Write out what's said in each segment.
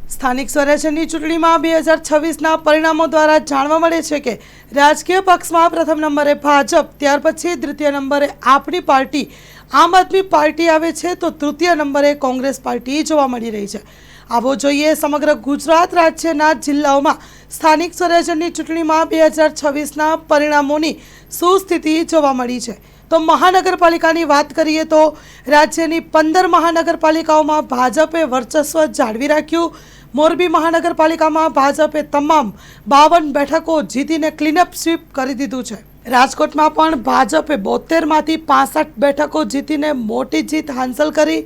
સ્થાનિક સ્વરાજ્યની ચૂંટણીમાં 2026ના પરિણામો દ્વારા જાણવા મળે છે કે રાજકીય પક્ષમાં પ્રથમ નંબરે ભાજપ, ત્યાર પછી દ્વિતીય નંબરે આપણી પાર્ટી આમ આદમી પાર્ટી આવે છે, તો તૃતીય નંબરે કોંગ્રેસ પાર્ટી જોવા મળી રહી છે। આવો જોઈએ સમગ્ર ગુજરાત રાજ્યના જિલ્લાઓમાં સ્થાનિક સ્વરાજ્યની ચૂંટણીમાં 2026ના પરિણામોની શું સ્થિતિ જોવા મળી છે। તો મહાનગરપાલિકાની વાત કરીએ તો રાજ્યની 15 મહાનગરપાલિકાઓમાં ભાજપે વર્ચસ્વ જાળવી રાખ્યું। મોરબી મહાનગરપાલિકામાં ભાજપે તમામ 52 બેઠકો જીતીને ક્લીનઅપ સ્વીપ કરી દીધું છે। રાજકોટમાં પણ ભાજપે 72માંથી 65 બેઠકો જીતીને મોટી જીત હાંસલ કરી।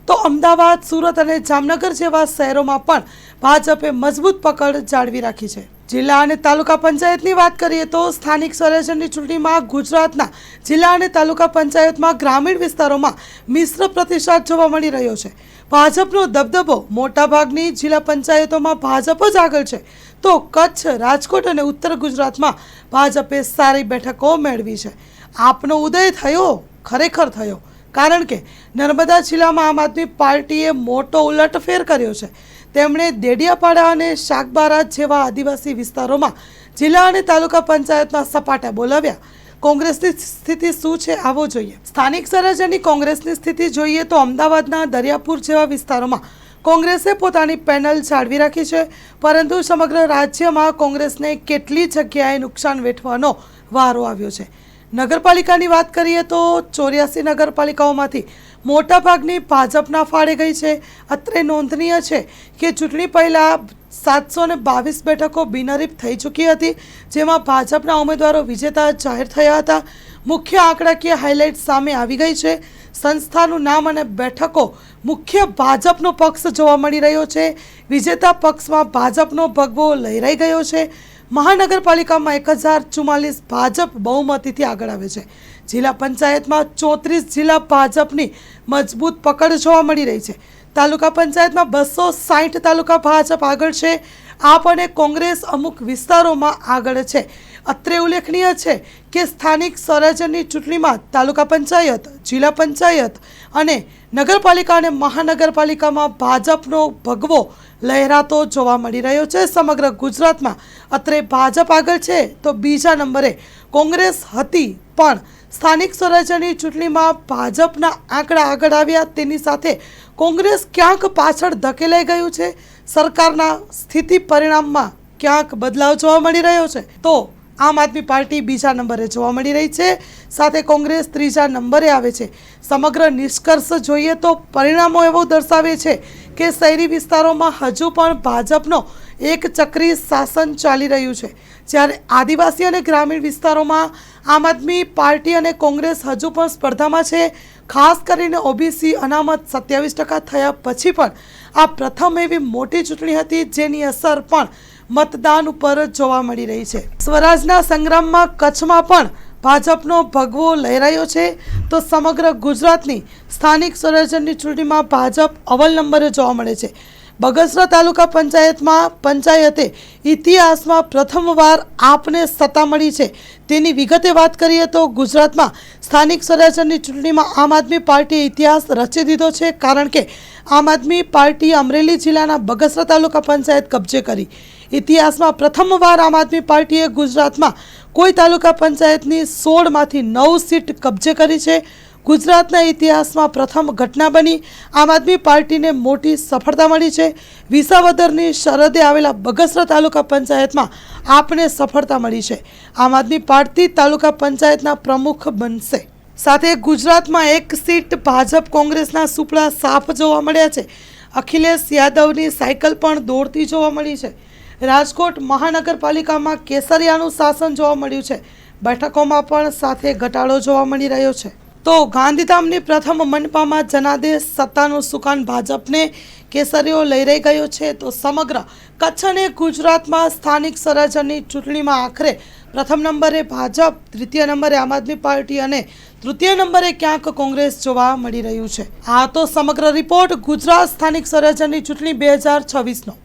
તો અમદાવાદ, સુરત અને જામનગર જેવા શહેરોમાં પણ ભાજપે મજબૂત પકડ જાળવી રાખી છે। જિલ્લા અને તાલુકા પંચાયતની વાત કરીએ તો સ્થાનિક સ્વરાજ્યની ચૂંટણીમાં ગુજરાતના જિલ્લા અને તાલુકા પંચાયતમાં ગ્રામીણ વિસ્તારોમાં મિશ્ર પ્રતિસાદ જોવા મળી રહ્યો છે। ભાજપનો દબદબો મોટાભાગની જિલ્લા પંચાયતોમાં ભાજપ જ આગળ છે, તો કચ્છ, રાજકોટ અને ઉત્તર ગુજરાતમાં ભાજપે સારી બેઠકો મેળવી છે। આપનો ઉદય થયો, ખરેખર થયો, કારણ કે નર્મદા જિલ્લામાં આમ આદમી પાર્ટીએ મોટો ઉલટફેર કર્યો છે। તેમણે દેડિયાપાડા અને શાકબારા જેવા આદિવાસી વિસ્તારોમાં જિલ્લા અને તાલુકા પંચાયતના સપાટા બોલાવ્યા। કોંગ્રેસની સ્થિતિ શું છે આવો જોઈએ। સ્થાનિક સ્વરાજ્યની કોંગ્રેસની સ્થિતિ જોઈએ તો અમદાવાદના દરિયાપુર જેવા વિસ્તારોમાં કોંગ્રેસે પોતાની પેનલ જાળવી રાખી છે, પરંતુ સમગ્ર રાજ્યમાં કોંગ્રેસને કેટલી જગ્યાએ નુકસાન વેઠવાનો વારો આવ્યો છે। નગરપાલિકાની વાત કરીએ તો 84 નગરપાલિકાઓમાંથી મોટાભાગની ભાજપના ફાળે ગઈ છે। અત્રે નોંધનીય છે કે ચૂંટણી પહેલાં 722 બેઠકો બિનહરીફ થઈ ચૂકી હતી, જેમાં ભાજપના ઉમેદવારો વિજેતા જાહેર થયા હતા। મુખ્ય આંકડાકીય હાઇલાઇટ સામે આવી ગઈ છે। સંસ્થાનું નામ અને બેઠકો મુખ્ય ભાજપનો પક્ષ જોવા મળી રહ્યો છે। વિજેતા પક્ષમાં ભાજપનો ભગવો લહેરાઈ ગયો છે। મહાનગરપાલિકામાં 1044 ભાજપ બહુમતીથી આગળ આવે છે। જિલ્લા પંચાયતમાં 34 જિલ્લા ભાજપની મજબૂત પકડ જોવા મળી રહી છે। તાલુકા પંચાયતમાં 260 તાલુકા ભાજપ આગળ છે। આપ અને કોંગ્રેસ અમુક વિસ્તારોમાં આગળ છે। અત્રે ઉલ્લેખનીય છે કે સ્થાનિક સ્વરાજ્યની ચૂંટણીમાં તાલુકા પંચાયત, જિલ્લા પંચાયત અને નગરપાલિકા અને મહાનગરપાલિકામાં ભાજપનો ભગવો લહેરાતો જોવા મળી રહ્યો છે। સમગ્ર ગુજરાતમાં અત્રે ભાજપ આગળ છે, તો બીજા નંબરે કોંગ્રેસ હતી, પણ સ્થાનિક સ્વરાજ્યની ચૂંટણીમાં ભાજપના આંકડા આગળ આવ્યા, તેની સાથે કોંગ્રેસ ક્યાંક પાછળ ધકેલાઈ ગયું છે। સરકારના સ્થિતિ પરિણામમાં ક્યાંક બદલાવ જોવા મળી રહ્યો છે, તો આમ આદમી પાર્ટી બીજા નંબરે જોવા મળી રહી છે, સાથે કોંગ્રેસ ત્રીજા નંબરે આવે છે। સમગ્ર નિષ્કર્ષ જોઈએ તો પરિણામો એવું દર્શાવે છે કે શહેરી વિસ્તારોમાં હજુ પણ ભાજપનો એક ચક્રી શાસન ચાલી રહ્યું છે, જ્યારે આદિવાસી અને ગ્રામીણ વિસ્તારોમાં આમ આદમી પાર્ટી અને કોંગ્રેસ હજુ પણ સ્પર્ધામાં છે। ખાસ કરીને ઓબીસી અનામત 27% થયા પછી પણ આ પ્રથમ એવી મોટી ચૂંટણી હતી જેની અસર પણ મતદાન ઉપર જોવા મળી રહી છે। સ્વરાજના સંગ્રામમાં કચ્છમાં પણ ભાજપનો ભગવો લહેરાયો છે, તો સમગ્ર ગુજરાતની સ્થાનિક સ્વરાજ્યની ચૂંટણીમાં ભાજપ અવ્વલ નંબરે જોવા મળે છે। બગસરા તાલુકા પંચાયતે ઇતિહાસમાં પ્રથમવાર આપને સત્તા મળી છે, તેની વિગતે વાત કરીએ તો ગુજરાતમાં સ્થાનિક સ્વરાજ્યની ચૂંટણીમાં આમ આદમી પાર્ટીએ ઇતિહાસ રચી દીધો છે, કારણ કે આમ આદમી પાર્ટીએ અમરેલી જિલ્લાના બગસરા તાલુકા પંચાયત કબજે કરી। ઇતિહાસમાં પ્રથમવાર આમ આદમી પાર્ટીએ ગુજરાતમાં કોઈ તાલુકા પંચાયતની 16માંથી 9 સીટ કબજે કરી છે। ગુજરાતના ઇતિહાસમાં પ્રથમ ઘટના બની। આમ આદમી પાર્ટીને મોટી સફળતા મળી છે। વિસાવદરની સરહદે આવેલા બગસરા તાલુકા પંચાયતમાં આપને સફળતા મળી છે। આમ આદમી પાર્ટી તાલુકા પંચાયતના પ્રમુખ બનશે। સાથે ગુજરાતમાં એક સીટ ભાજપ કોંગ્રેસના સુપડા સાફ જોવા મળ્યા છે। અખિલેશ યાદવની સાયકલ પણ દોડતી જોવા મળી છે। રાજકોટ મહાનગરપાલિકામાં કેસરિયાનું શાસન જોવા મળ્યું છે। બેઠકોમાં પણ સાથે ઘટાડો જોવા મળી રહ્યો છે। તો ગાંધીધામની પ્રથમ મનપામાં જનાદેશ સત્તાનું સુકાન ભાજપને કેસરીઓ લહેરાઈ ગયો છે, તો સમગ્ર કચ્છ અને ગુજરાતમાં સ્થાનિક સ્વરાજ્યની ચૂંટણીમાં આખરે પ્રથમ નંબરે ભાજપ, દ્વિતીય નંબરે આમ આદમી પાર્ટી અને તૃતીય નંબરે ક્યાંક કોંગ્રેસ જોવા મળી રહ્યું છે। આ તો સમગ્ર રિપોર્ટ ગુજરાત સ્થાનિક સ્વરાજ્યની ચૂંટણી 2026નો।